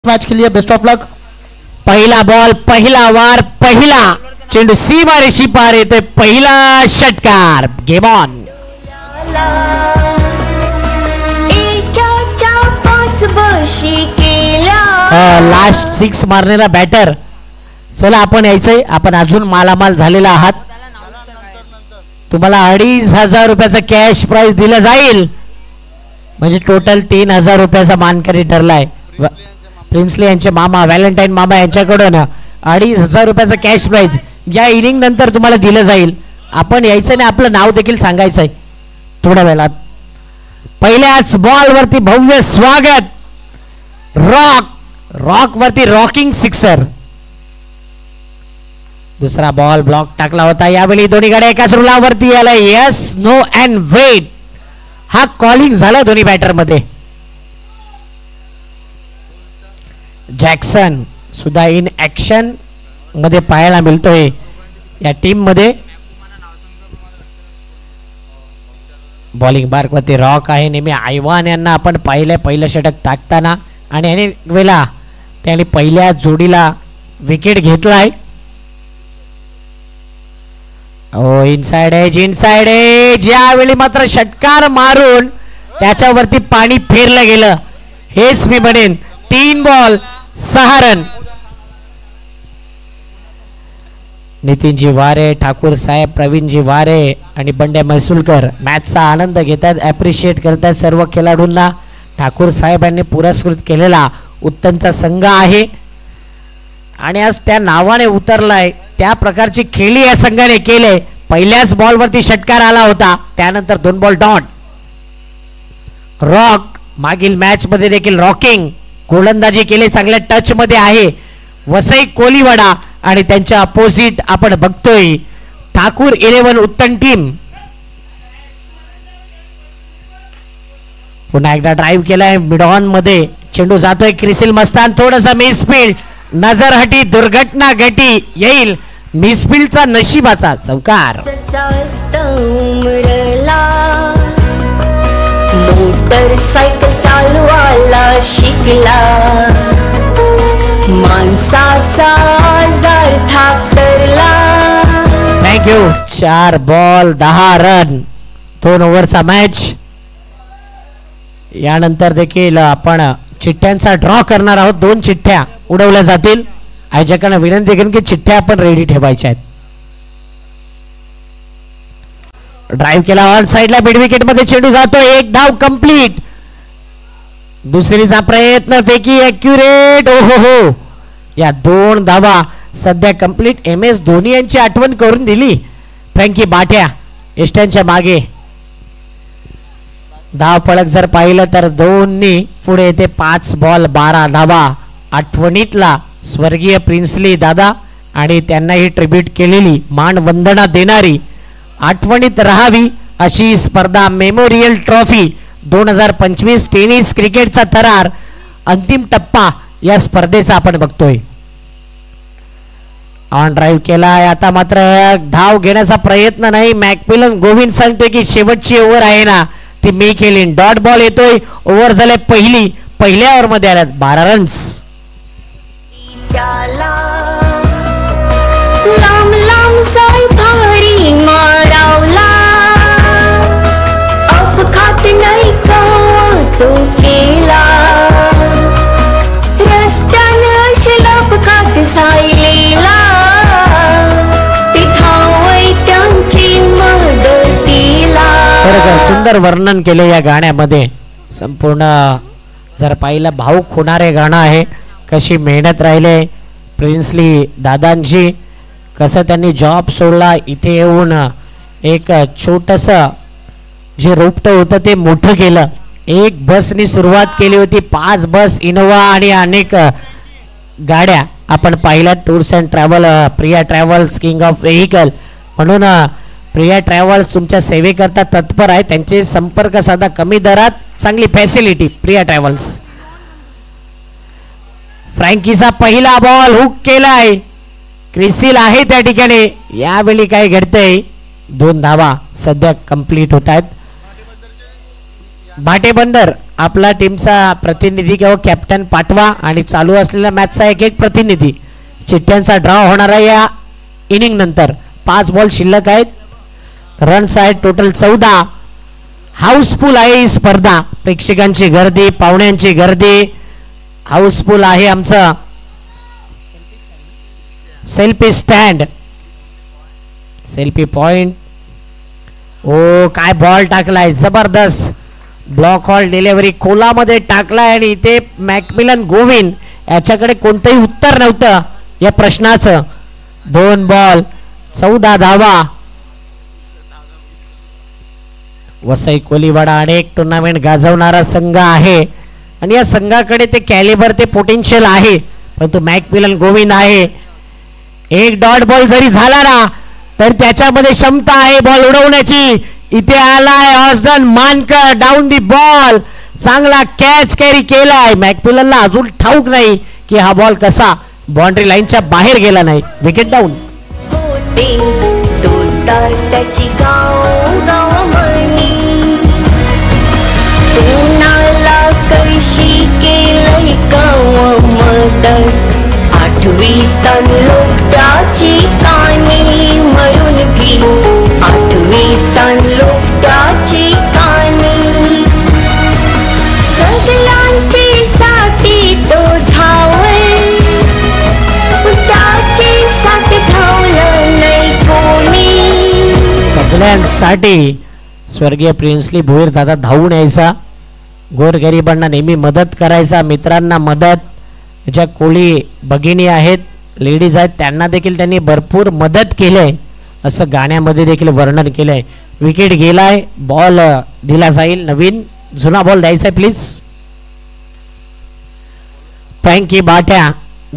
Match के लिए best of luck. पहिला बॉल, पहिला वार, पहिला चेंडू सीमा रेषी पार येते, पहिला षटकार। Game on. लास्ट सिक्स मारणारा बॅटर। चला आपण यायचंय, आपण अजून मालामाल झालेला आहात। तुम्हाला 2500 रुपयाचा कॅश प्राइस दिला जाईल, म्हणजे टोटल 3000 रुपयाचा मानकरी ठरलाय। प्रिन्सली यांचे मामा व्हॅलेंटाईन मामा यांच्याकडून 2500 रुपयाचा कॅश प्राइज या इनिंग नंतर तुम्हाला दिलं जाईल। आपण यायचं नाही, आपलं नाव देखील सांगायचंय थोड्या वेळात। पहिल्याच बॉल वरती भव्य स्वागत, रॉक वरती रॉकिंग सिक्सर। दुसरा बॉल ब्लॉक टाकला होता, यावेळी दोन्ही गाड्या एकाच रुलावरती आल्या। यस नो अँड वेट हा कॉलिंग झाला दोन्ही बॅटर मध्ये। जॅक्सन सुद्धा इन ऍक्शन मध्ये पाहायला मिळतोय या टीम मध्ये। बॉलिंग बार्क वरती रॉक आहे। नेहमी आयवान यांना आपण पहिलं षटक टाकताना आणि अनेक वेळा त्यांनी पहिल्या जोडीला विकेट घेतलाय। ओ इनसाइड एज यावेळी मात्र षटकार मारून त्याच्यावरती पाणी फेरलं गेलं। हेच मी म्हणेन 3 बॉल 6 रन। नितीनजी वारे, ठाकूर साहेब, प्रवीणजी वारे आणि बंड्या मैसुलकर मॅचचा आनंद घेतात, ॲप्रिशिएट करतात सर्व खेळाडूंना। ठाकूर साहेबांनी पुरस्कृत केलेला उत्तमचा संघ आहे आणि आज त्या नावाने उतरलाय। त्या प्रकारची खेळी या संघाने केले। पहिल्याच बॉल वरती षटकार आला होता, त्यानंतर 2 बॉल डॉट। रॉक मागील मॅच मध्ये देखील रॉकिंग गोलंदाजी केली, चांगल्या टच मध्ये आहे वसई कोलीवाडा आणि त्यांच्या अपोजिट आपण बघतोय ठाकूर 11 उत्तम टीम। पुन्हा एकदा ड्राइव्ह केलाय मिड ऑन मध्ये, चेंडू जातोय क्रिसिल मस्तान, थोडासा मिसफील्ड, नजर हटी, दुर्घटना घटी, येईल मिसफील्डचा नशिबाचा चौकार। मोटरसायकल चालवायला शिकला, माणसाचा आजार थाकरला। थँक्यू। 4 बॉल 10 रन, 2 ओव्हरचा मॅच। यानंतर देखील आपण चिठ्ठ्यांचा ड्रॉ करणार आहोत। 2 चिठ्ठ्या उडवल्या जातील। आयोजकांना विनंती करेन की चिठ्ठ्या आपण रेडी ठेवायच्या आहेत। ड्राइव्ह केला ऑन साइडला, मिड विकेट मध्ये चेंडू जातो, 1 धाव कंप्लीट। दुसरीचा प्रयत्न, फेकी ॲक्युरेट। हो या 2 धावा सध्या कंप्लीट। MS धोनी यांची आठवण करून दिली फ्रँकी बाठ्या एस्टनच्या मागे। धाव फलक जर पाहिलं तर दोन्ही पुढे येते 5 बॉल 12 धावा। आठवणीतला स्वर्गीय प्रिन्सली दादा आणि त्यांनाही ट्रिब्यूट केलेली मानवंदना देणारी आठवणीत राहावी अशी स्पर्धा मेमोरियल ट्रॉफी 2025 टेनिस क्रिकेटचा थरार अंतिम टप्पा या स्पर्धेचा आपण बघतोय। ऑन ड्राइव्ह केलाय, आता मात्र धाव घेण्याचा प्रयत्न नाही। मॅकमिलन गोविंद सांगतोय की शेवटची ओव्हर आहे ना ती मी खेळीन। डॉट बॉल येतोय, ओव्हर झाले पहिल्या ओव्हर मध्ये आल्यात 12 रन्स। लांब लांब साय भारी मारावला, अपघात नाही का तो केला, रस्त्यानं अपघात सायलेला, तिथावय त्यांची मदतीला। सुंदर वर्णन केले या गाण्यामध्ये। संपूर्ण जर पाहिलं भाऊक होणारे गाणं आहे। कशी मेहनत राहिले प्रिन्सली दादांची, कसं त्यांनी जॉब सोडला, इथे येऊन एक छोटस जे रोपटं होतं ते मोठं केलं। 1 बसनी सुरुवात केली होती, 5 बस, इनोवा आणि अनेक गाड्या आपण पाहिल्या। Tours and travel, Priya travels king of vehicle म्हणून प्रिया ट्रॅव्हल्स तुमच्या सेवेकरता तत्पर आहे। त्यांचे संपर्क साधा, कमी दरात चांगली फॅसिलिटी प्रिया ट्रॅव्हल्स। फ्रँकीचा पहिला बॉल हुक केलाय, क्रिसिल आहे त्या ठिकाणी। यावेळी काय घडतंय, 2 धावा सध्या कंप्लीट होत आहेत। भाटेबंदर आपला टीमचा प्रतिनिधी किंवा कॅप्टन पाठवा आणि चालू असलेल्या मॅचचा एक प्रतिनिधी. चिठ्ठ्यांचा ड्रॉ होणार आहे या इनिंग नंतर. 5 बॉल शिल्लक आहेत. रन्स आहेत टोटल 14. हाऊसफुल आहे ही स्पर्धा. प्रेक्षकांची गर्दी, पाहुण्यांची गर्दी हाऊसफुल आहे. आमचं सेल्फी स्टँड, सेल्फी पॉइंट. ओ काय बॉल टाकलाय, जबरदस्त ब्लॉक हॉल डिलिव्हरी खोलामध्ये टाकलाय आणि इथे मॅकमिलन गोविंद याच्याकडे कोणतंही उत्तर नव्हतं या प्रश्नाचं. 2 बॉल 14 धावा. वसई कोलीवाडा अनेक टुर्नामेंट गाजवणारा संघ आहे आणि या संघाकडे ते कॅलिबर ते पोटेन्शियल आहे, परंतु मॅकमिलन गोविंद आहे. एक डॉट बॉल जरी झाला ना तर त्याच्यामध्ये क्षमता आहे बॉल उडवण्याची. इथे आलाय ऑस्डन मानकर डाऊन दी बॉल. चांगला कॅच कॅरी केलाय. मॅकमिलनला अजून ठाऊक नाही की हा बॉल कसा बाउंड्री लाईनच्या बाहेर गेला नाही. Wicket down. त्याची गाव म्हणी कोणाला कशी केलंय गाव मदत. 8वीत लोक त्याची कानी म्हणून भी 8वीत लोक त्याची कानी. सगळ्यांची साठी तो धावल त्याची साठी धावलं नाही कोणी. सगळ्यांसाठी स्वर्गीय प्रिन्सली भोईर दादा धावून यायचा. गोरगरिबांना नेहमी मदत करायचा. मित्रांना मदत. ज्या कोळी भगिनी आहेत, लेडीज आहेत, त्यांना देखील त्यांनी भरपूर मदत केली असं गाण्यामध्ये देखील वर्णन केलंय. विकेट गेलाय. बॉल दिला जाईल. नवीन जुना बॉल द्यायचा आहे प्लीज. फ्रँकी बाट्या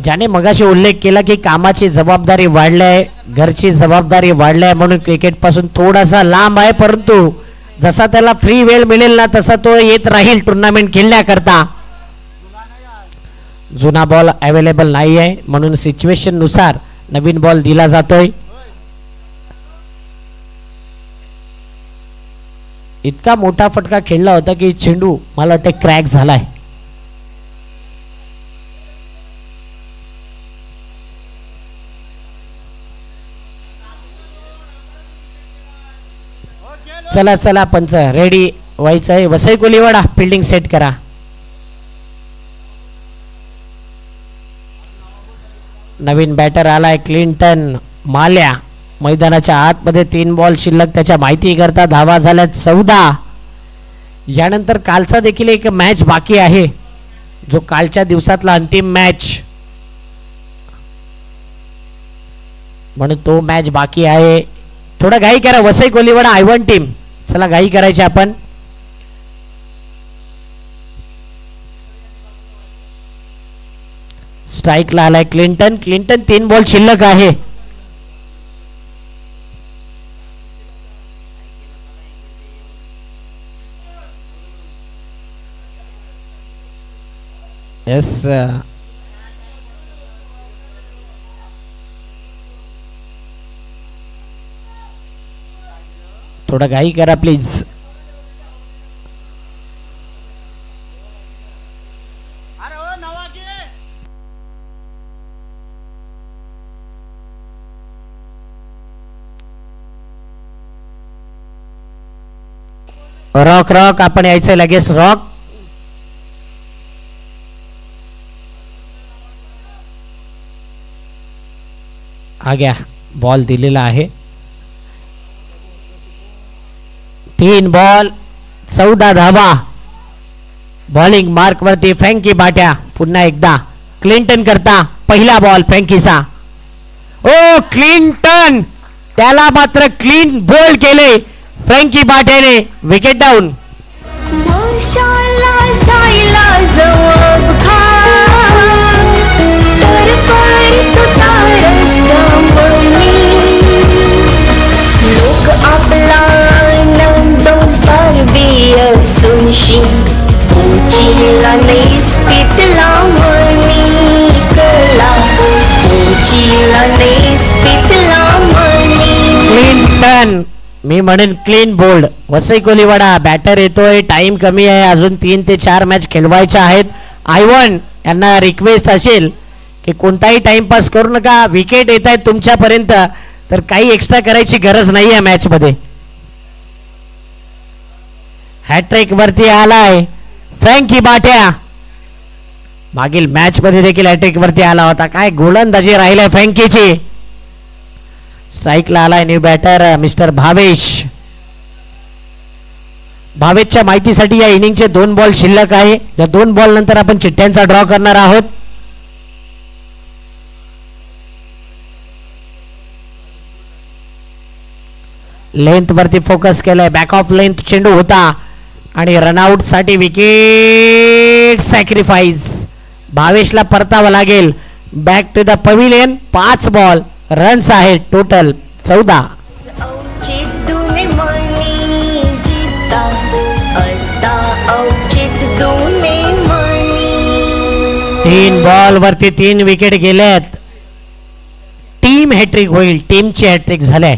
ज्याने मगाशी उल्लेख केला की कामाची जबाबदारी वाढली, घरची जबाबदारी वाढली म्हणून क्रिकेट पासून थोडासा लांब आहे, परंतु जसा त्याला फ्री वेळ मिळेल ना तसा तो येत राहील टुर्नामेंट खेळण्याकरता. जुना बॉल अवेलेबल नाही आहे म्हणून सिच्युएशन नुसार नवीन बॉल दिला जातोय. इतका मोठा फटका खेळला होता की चेंडू मला वाटतं क्रॅक झालाय. चला चला पंच रेडी व्हायचंय. वसई कोलीवाडा फिल्डिंग सेट करा. नवीन बॅटर आलाय क्लिंटन माल्या. मैदानाच्या आतमध्ये 3 बॉल शिल्लक. त्याच्या माहिती करता धावा झाल्या 14. यानंतर कालचा देखील एक मॅच बाकी आहे, जो कालच्या दिवसातला अंतिम मॅच म्हणून तो मॅच बाकी आहे. थोडा घाई करा. वसई कोलीवाडा I1 टीम, चला घाई करायची आपण. स्ट्राईकला आलाय क्लिंटन. 3 बॉल शिल्लक आहे. येस थोडा घाई करा प्लीज. रॉक रॉक आपण यायचं लगेच. रॉक आ गया. बॉल दिलेला आहे. 3 बॉल 14 धावा. बॉलिंग मार्क वरती फ्रँकी बाट्या. पुन्हा एकदा क्लिंटन करता पहिला बॉल फ्रँकीचा. ओ क्लिंटन, त्याला मात्र क्लीन बोल्ड केले फ्रँकी बाट्याने. Wicket down. लोक आपला सुनशी उचीला नाही स्पितला मनी कला. उचीला नाही स्पितला मनी. क्लिंटन मी म्हणेन clean bowled. Vasai Koliwada batter येतोय, टाइम कमी आहे, अजून 3 ते 4 मॅच खेळवायच्या आहेत. आयवन यांना रिक्वेस्ट असेल की कोणताही टाइमपास करू नका, विकेट येत आहेत तुमच्यापर्यंत तर काही एक्स्ट्रा करायची गरज नाही आहे मॅच मध्ये. हॅट्रिक वरती आलाय फ्रँकी बाट्या, मागील मॅच मध्ये देखील हॅट्रिक वरती आला होता. काय गोलंदाजी राहिलाय फ्रँकीची. स्ट्राईकला आलाय न्यू बॅटर मिस्टर भावेश. भावेशच्या माहितीसाठी या इनिंगचे 2 बॉल शिल्लक आहे. या 2 बॉल नंतर आपण चिठ्ठ्यांचा ड्रॉ करणार आहोत. लेंथ वरती फोकस केलाय, बॅक ऑफ लेंथ चेंडू होता आणि रनआउट साठी विकेट सॅक्रिफाईस. भावेशला परतावं लागेल. Back to the pavilion. 5 ball runs आहेत टोटल 14. औचित्य मनी जिता असता औचित्य मनी. 3 बॉल वरती 3 विकेट गेल्यात. टीम हॅट्रिक होईल, टीमची हॅट्रिक झाले.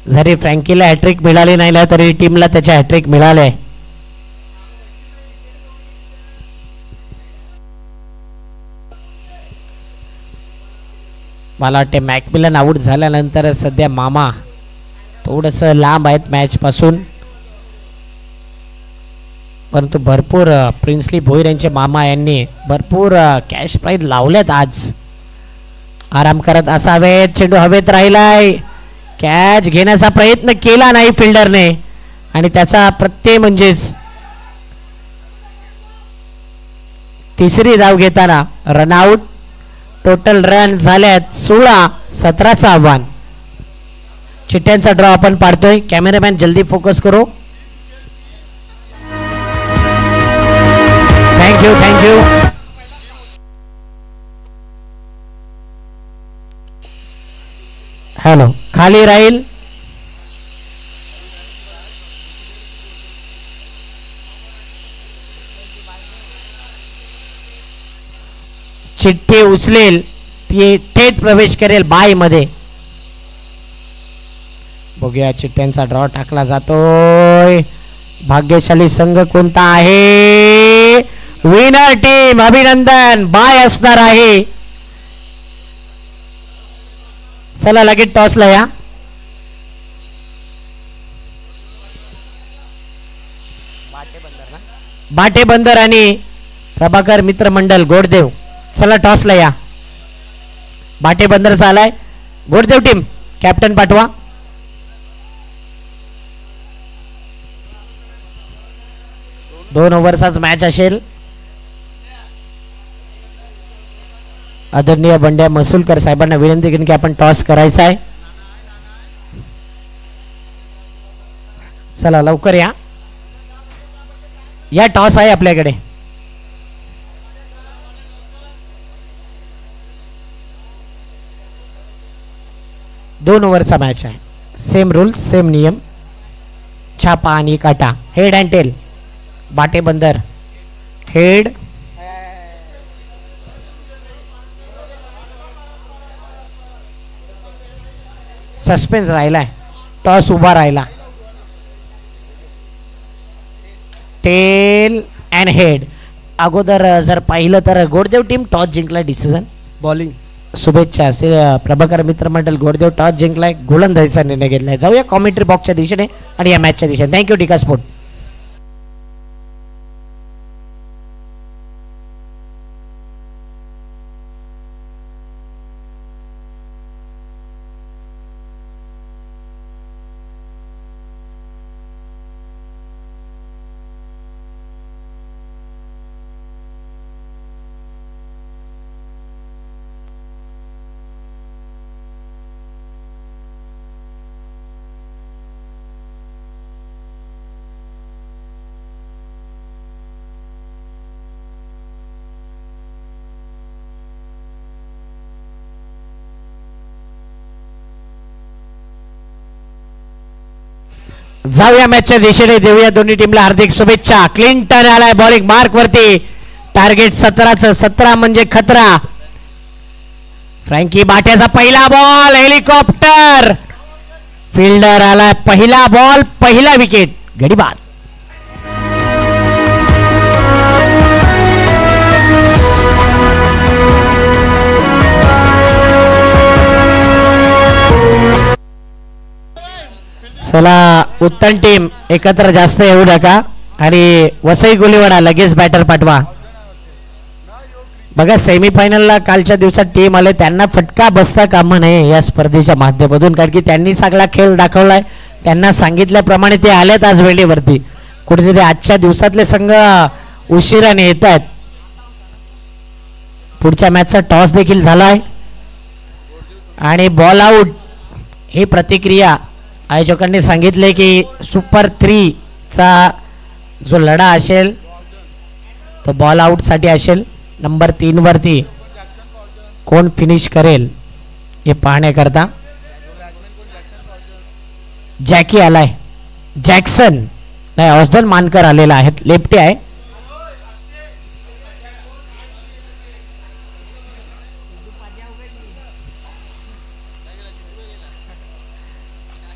जरी फ्रँकीला हॅट्रिक मिळाली नाही ना तरी टीमला त्याच्या हॅट्रिक मिळाले. मला वाटते मॅकमिलन आऊट झाल्यानंतर सध्या मामा थोडस लांब आहेत मॅच पासून, परंतु भरपूर प्रिन्सली भोईर यांचे मामा यांनी भरपूर कॅश प्राईज लावल्यात. आज आराम करत असावेत. चेंडू हवेत राहिलाय, कॅच घेण्याचा प्रयत्न केला नाही फिल्डरने आणि त्याचा प्रत्यय म्हणजेच तिसरी धाव घेताना रनआउट. टोटल रन झाल्यात 16. 17चं आव्हान. चिठ्ठ्यांचा ड्रॉ आपण पाडतोय. कॅमेरामॅन जल्दी फोकस करो. Thank you thank you. हॅलो, खाली राहील. चिठ्ठी उचलेल ती थेट प्रवेश करेल बाय मध्ये. बघूया चिठ्ठ्यांचा ड्रॉ टाकला जातोय. भाग्यशाली संघ कोणता आहे? Winner team. अभिनंदन. बाय असणार आहे. चला लगेच टॉसला या. बाटे बंदर आणि प्रभाकर मित्र मंडल गोडदेव. चला टॉसला या. बाटे बंदरचा आलाय. गोडदेव टीम कॅप्टन पाठवा. दोन ओव्हरचाच मॅच असेल. आदरणीय बंड्या मसुलकर साहेबांना विनंती करेन की आपण टॉस करायचा आहे. चला लवकर या. या टॉस आहे आपल्याकडे. दोन ओव्हरचा मॅच आहे. सेम रूल सेम नियम. छापा आणि काटा. Head and tail. बाटे बंदर हेड. सस्पेन्स राहिलाय. टॉस उभा राहिला. Tail and head. अगोदर जर पाहिलं तर गोडदेव टीम टॉस जिंकला. Decision bowling. शुभेच्छा. प्रभाकर मित्र मंडळ गोडदेव टॉस जिंकलाय. गोलंदाजीचा निर्णय घेतलाय. जाऊया कॉमेंट्री बॉक्सच्या दिशेने आणि या मॅचच्या दिशेने. थँक्यू टिका स्पोर्ट. जाऊया मॅचच्या दिशेने. देऊया दोन्ही टीमला हार्दिक शुभेच्छा. क्लिंटन आलाय बॉलिंग मार्क वरती. टार्गेट 17चं. 17 म्हणजे खतरा. फ्रँकी बाट्याचा पहिला बॉल. हेलिकॉप्टर. फिल्डर आला, पहिला बॉल पहिला विकेट, गडी बाद. चला उत्तम टीम एकत्र जास्त येऊ नका आणि वसई गोलीवाडा लगेच बॅटर पाठवा. बघा सेमीफायनलला कालच्या दिवसात टीम आले, त्यांना फटका बसता कामा नये या स्पर्धेच्या माध्यमातून, कारण की त्यांनी सगळा खेळ दाखवलाय. त्यांना सांगितल्याप्रमाणे ते आलेत आज वेळेवरती. कुठेतरी आजच्या दिवसातले संघ उशिराने येत आहेत. पुढच्या मॅचचा टॉस देखील झालाय आणि बॉल आउट ही प्रतिक्रिया आयोजकांनी सांगितले की सुपर 3 चा जो लढा असेल तो बॉल आउट साठी असेल. नंबर 3 वरती कोण फिनिश करेल हे पाहण्याकरता जॅकी आलाय, जॅक्सन नाही, ऑस्डन मानकर आलेला आहे, लेफ्टी आहे.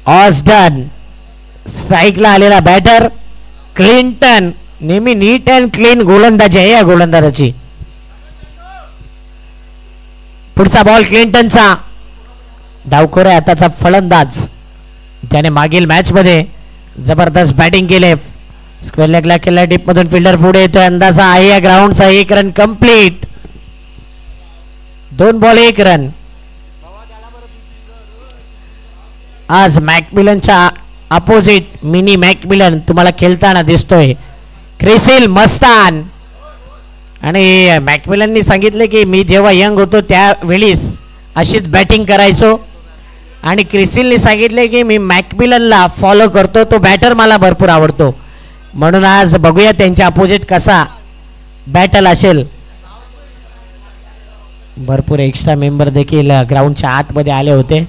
ऑस्डन स्ट्राईकला आलेला बॅटर क्लिंटन, नेहमी नीट अँड क्लीन गोलंदाजी आहे या गोलंदाजाची. पुढचा बॉल क्लिंटनचा, डावखोऱ्या हाताचा फलंदाज त्याने मागील मॅच मध्ये जबरदस्त बॅटिंग केले. स्क्वेअर लेगला केला, डीप मधून फिल्डर पुढे येतोय, अंदाजा आहे या ग्राउंडचा. 1 रन कंप्लीट, 2 बॉल 1 रन. आज मॅकमिलनच्या अपोजिट मिनी मॅकमिलन तुम्हाला खेळताना दिसतोय. क्रिसिल मस्तान, आणि मॅकमिलननी सांगितले की मी जेव्हा यंग होतो त्यावेळीस अशीच बॅटिंग करायचो, आणि क्रिसिलनी सांगितले की मी मॅकमिलनला फॉलो करतो, तो बॅटर मला भरपूर आवडतो. म्हणून आज बघूया त्यांच्या अपोजिट कसा बॅटल असेल. भरपूर एक्स्ट्रा मेंबर देखील ग्राउंडच्या आतमध्ये आले होते.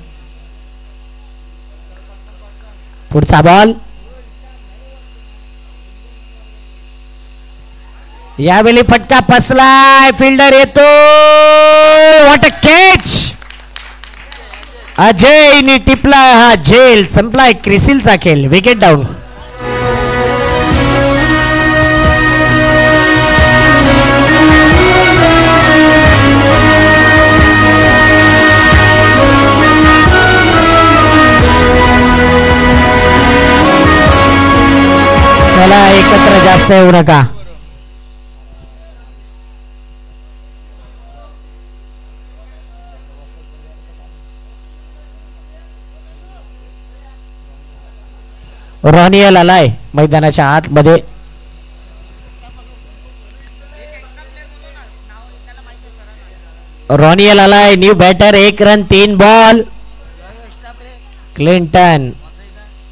पुढचा बॉल, यावेळी फटका फसलाय, फिल्डर येतो, व्हॉट अ कॅच. अजयनी टिपला, हा झेल संपलाय क्रिसिलचा खेळ, विकेट डाऊन. चला एकत्र जास्त येऊ नका. रॉनियल आलाय मैदानाच्या आतमध्ये. रॉनियल आलाय, new batter, 1 run 3 ball. Clinton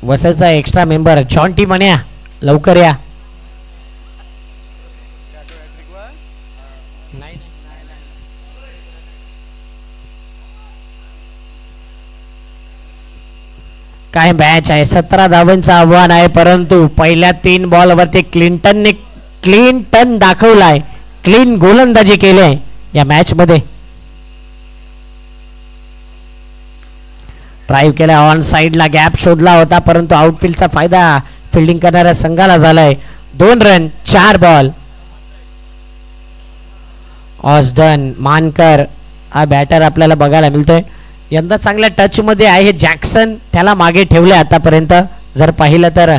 वसईचा एक्स्ट्रा मेंबर, जॉन्टी म्हण्या लवकर या. काय मॅच आहे, 17 धावांचं आव्हान आहे, परंतु पहिल्या 3 बॉलवरती क्लिंटन दाखवलाय, क्लीन गोलंदाजी केली या मॅच मध्ये. ड्राईव्ह केला, ऑन साइडला गॅप शोधला होता, परंतु आउटफील्डचा फायदा फिल्डिंग करणाऱ्या संघाला झालाय. 2 रन 4 बॉल. ऑस्डन मानकर हा बॅटर आपल्याला बघायला मिळतोय. यंदा चांगल्या टच मध्ये आहे जॅक्सन, त्याला मागे ठेवले आतापर्यंत जर पाहिलं तर.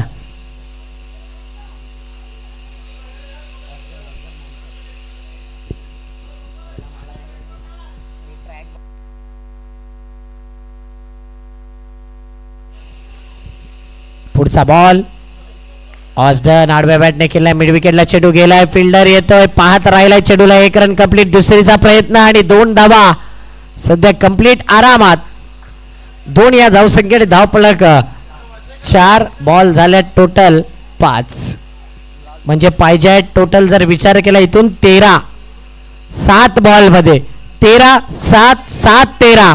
पुढचा बॉल, ऑस्डन आडव्या बॅटने केलाय, मिड विकेटला चेंडू गेलाय, फिल्डर येतोय, पाहत राहिलाय चेंडूला. 1 रन कंप्लीट, दुसरीचा प्रयत्न आणि 2 धावा सध्या कंप्लीट आरामात. 2 या धावसंख्येने धावफलक 4 बॉल झाल्या टोटल 5, म्हणजे पाहिजे टोटल जर विचार केला इथून 13, 7 बॉल मध्ये 13, 7, 7, 13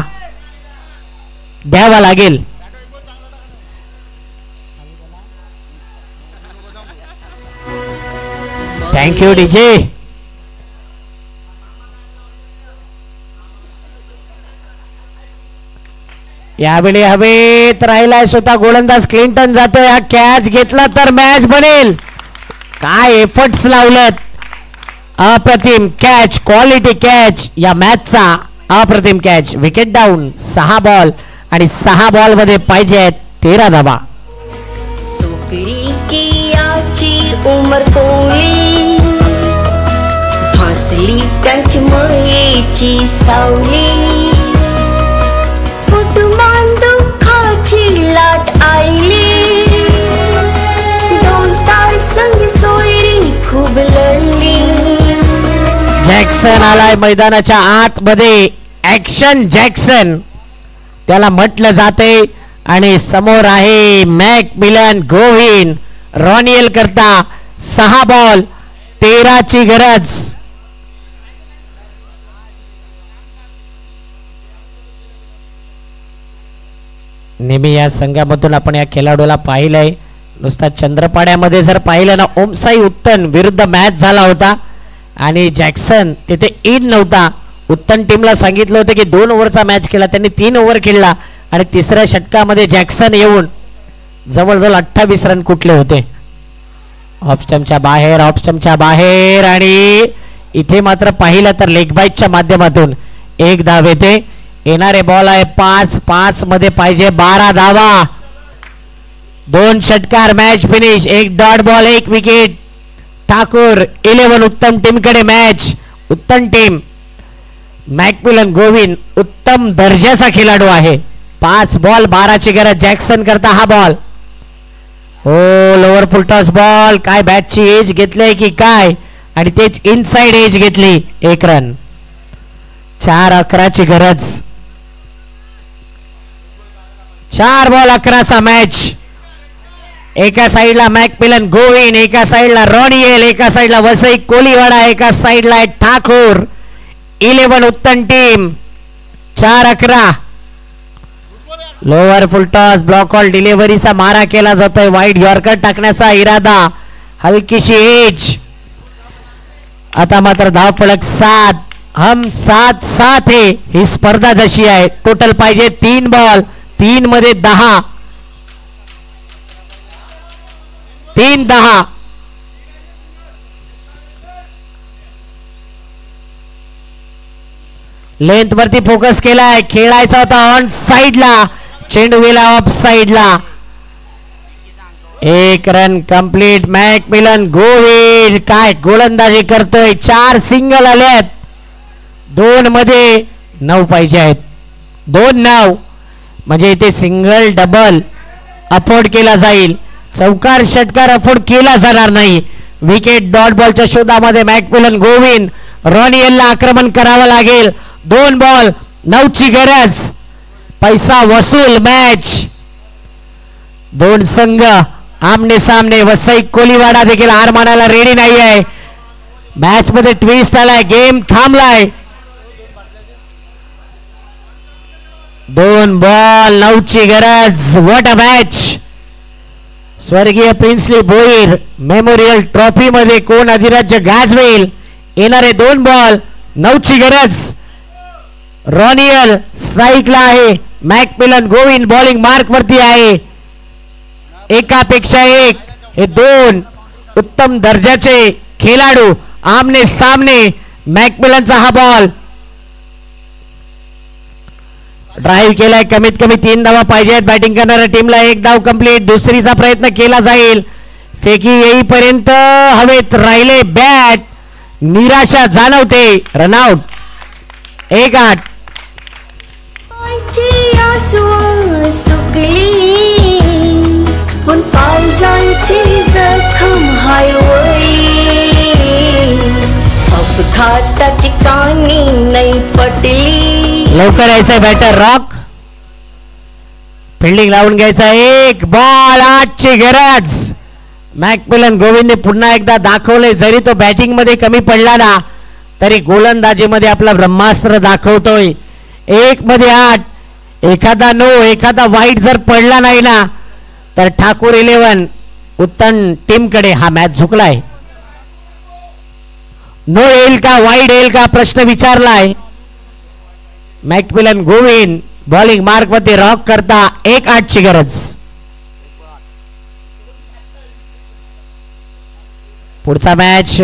द्यावा लागेल. Thank you DJ. यावेळी हवेत राहिलाय स्वतः गोलंदाज क्लिंटन जातोय. हा कॅच घेतला तर मॅच बनेल. काय एफर्ट्स लावलेत. अप्रतिम कॅच, क्वालिटी कॅच या मॅचचा. अप्रतिम कॅच. Wicket down. 6 बॉल आणि 6 बॉल मध्ये पाहिजे 13 धावा. सुकरी की याची उमर कोवली, फासली त्यांची मयेची सावली, कुटुंबान दुःखाची लाट आईली, दोस्तार संग सोयरी खूप लढली. जॅक्सन आलाय मैदानाच्या आतमध्ये. ऍक्शन जॅक्सन त्याला म्हटलं जाते. आणि समोर आहे मॅकमिलन गोविन. रॉनियल करता 6 बॉल 13 ची गरज. नेहमी या संघामधून आपण या खेळाडूला पाहिलंय. नुसता चंद्रपाड्यामध्ये जर पाहिलं ना, ओमसाई उत्तन विरुद्ध मॅच झाला होता आणि जॅक्सन तिथे इन नव्हता. उत्तन टीमला सांगितलं होतं की 2 ओव्हरचा मॅच खेळला. त्यांनी 3 ओव्हर खेळला आणि तिसऱ्या षटकामध्ये जॅक्सन येऊन जवळजवळ 28 रन कुठले होते. ऑफस्टम्पच्या बाहेर, ऑफस्टम्पच्या बाहेर. आणि इथे मात्र पाहिलं तर लेग बाईटच्या माध्यमातून 1 धाव येते. येणारे बॉल आहे 5 मध्ये पाहिजे 12 धावा. 2 षटकार, match finish. 1 dot ball, 1 wicket. Thakur 11 उत्तम टीमकडे मॅच. उत्तम टीम. मॅकमिलन गोविन उत्तम दर्जाचा खेळाडू आहे. 5 बॉल 12 ची गरज. जॅक्सन करता हा बॉल. हो, लोअर फुल टॉस बॉल. काय बॅटची एज घेतली की काय, आणि तेच इनसाइड एज घेतली. 1 रन. 4-11 ची गरज. 4 बॉल 11चा मॅच. एका साइडला मॅकमिलन गोविन, एका साइडला रॉनियल, एका साइडला वसई कोलीवाडा, एका साइडला ठाकूर. 11 उत्तम team. 4-11. Lower full toss, block hole डिलिव्हरीचा मारा केला जातोय. वाईड यॉर्कर टाकण्याचा इरादा. हलकीशी एज. आता मात्र धाव फलक 7. हम 7-7 है. ही स्पर्धा जशी आहे. टोटल पाहिजे 3 बॉल 3 मध्ये 10. 3-10. लेंथ वरती फोकस केलाय. खेळायचा होता ऑन साइडला. चेंडू गेला ऑफ साइडला. 1 रन कंप्लीट. मॅकमिलन गोविन काय गोलंदाजी करतोय. 4 सिंगल आलेत. 2 मध्ये 9 पाहिजे आहेत. 2 9 म्हणजे इथे सिंगल डबल अफोर्ड केला जाईल. चौकार षटकार अफोर्ड केला जाणार नाही. विकेट डॉट बॉलच्या शोधामध्ये मॅकमिलन गोविन. रॉनियलला आक्रमण करावं लागेल. 2 बॉल 9 ची गरज. पैसा वसूल मॅच. 2 संघ आमने सामने. वसई कोलीवाडा देखील हार मानायला रेडी नाही आहे. मॅच मध्ये ट्विस्ट आलाय. गेम थांबलाय. 2 बॉल 9 ची गरज. What a match. स्वर्गीय प्रिन्सली भोईर मेमोरियल ट्रॉफी मध्ये कोण अधिराज्य गाजवेल. येणारे 2 बॉल 9 ची गरज. रॉनियल स्ट्राईकला आहे. मॅकमिलन गोविन बॉलिंग मार्क वरती आहे. एकापेक्षा एक हे 2 उत्तम दर्जाचे खेळाडू आमने सामने. मॅकमिलनचा हा बॉल. ड्राईव्ह केलाय. कमीत कमी 3 धावा पाहिजेत. बॅटिंग करणाऱ्या टीमला 1 धाव कंप्लीट. दुसरीचा प्रयत्न केला जाईल. फेकी येईपर्यंत हवेत राहिले बॅट. निराशा जाणवते. रनआउट. 1-8. जखम अपघाताची कहाणी नाही पटली. लवकर यायचंय बॅटर रॉक. फिल्डिंग लावून घ्यायचा. 1 बॉल 8 ची गरज. मॅकमिलन गोविंदने पुन्हा एकदा दाखवले. जरी तो बॅटिंग मध्ये कमी पडला ना, तरी गोलंदाजीमध्ये आपला ब्रह्मास्त्र दाखवतोय. 1 मध्ये 8. एखादा नो, एखादा वाईट जर पडला नाही ना, तर ठाकूर 11 उत्तम टीम कडे हा मॅच झुकलाय. नो येईल का, वाईट येईल का प्रश्न विचारलाय. मॅकमिलन गोविन बॉलिंग मार्क मध्ये रॉक करता 1-8 ची गरज. पुढचा मॅच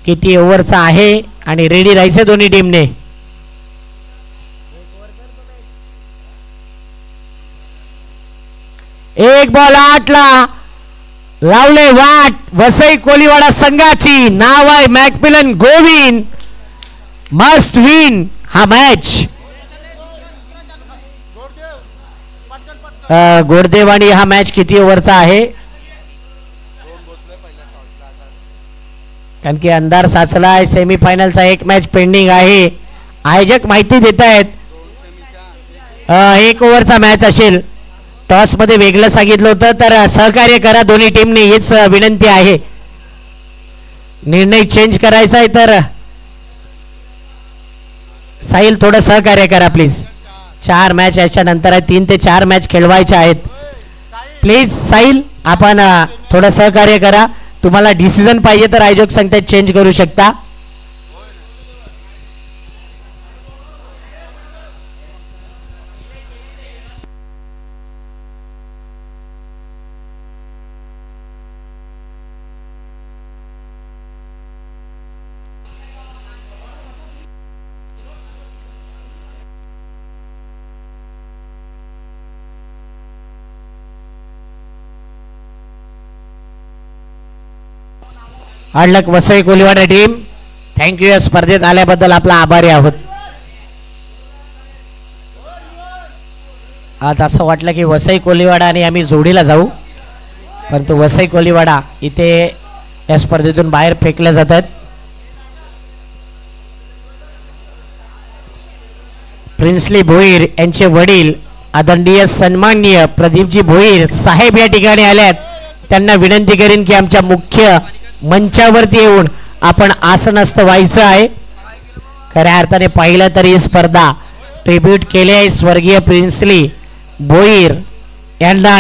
किती ओव्हरचा आहे आणि रेडी राहायचे दोन्ही टीमने. एक बॉल 8 ला लावले वाट वसई कोलीवाडा संघाची. नाव आहे मॅकमिलन गोविंद. मस्ट विन हा मॅच. गोडदेवाडी हा मॅच किती ओव्हरचा आहे कारण की अंधार साचला आहे. सेमीफायनलचा एक मॅच पेंडिंग आहे. आयोजक माहिती देत आहेत 1 ओव्हरचा मॅच असेल. टॉस मध्ये वेगळं सांगितलं होतं तर सहकार्य करा दोन्ही टीमने हीच विनंती आहे. निर्णय चेंज करायचा आहे तर साहिल थोडं सहकार्य करा प्लीज. 4 मॅच याच्या नंतर आहे. 3 ते 4 मॅच खेळवायचे आहेत. प्लीज साहिल आपण थोडं सहकार्य करा. तुम्हाला डिसिजन पाहिजे तर आयोजक सांगतात चेंज करू शकता. हार्डलक वसई कोलीवाडा टीम. थँक्यू या स्पर्धेत आल्याबद्दल आपला आभारी आहोत. आज असं वाटलं की वसई कोलीवाडा आणि आम्ही जोडीला जाऊ परंतु वसई कोलीवाडा इथे या स्पर्धेतून बाहेर फेकले जातात. प्रिन्सली भोईर यांचे वडील आदरणीय सन्माननीय प्रदीपजी भोईर साहेब या ठिकाणी आल्यात. त्यांना विनंती करीन की आमच्या मुख्य मंचावरती येऊन आपण आसनस्थ व्हायचं आहे. खऱ्या अर्थाने पाहिलं तर ही स्पर्धा ट्रिब्यूट केली आहे स्वर्गीय प्रिन्सली भोईर यांना.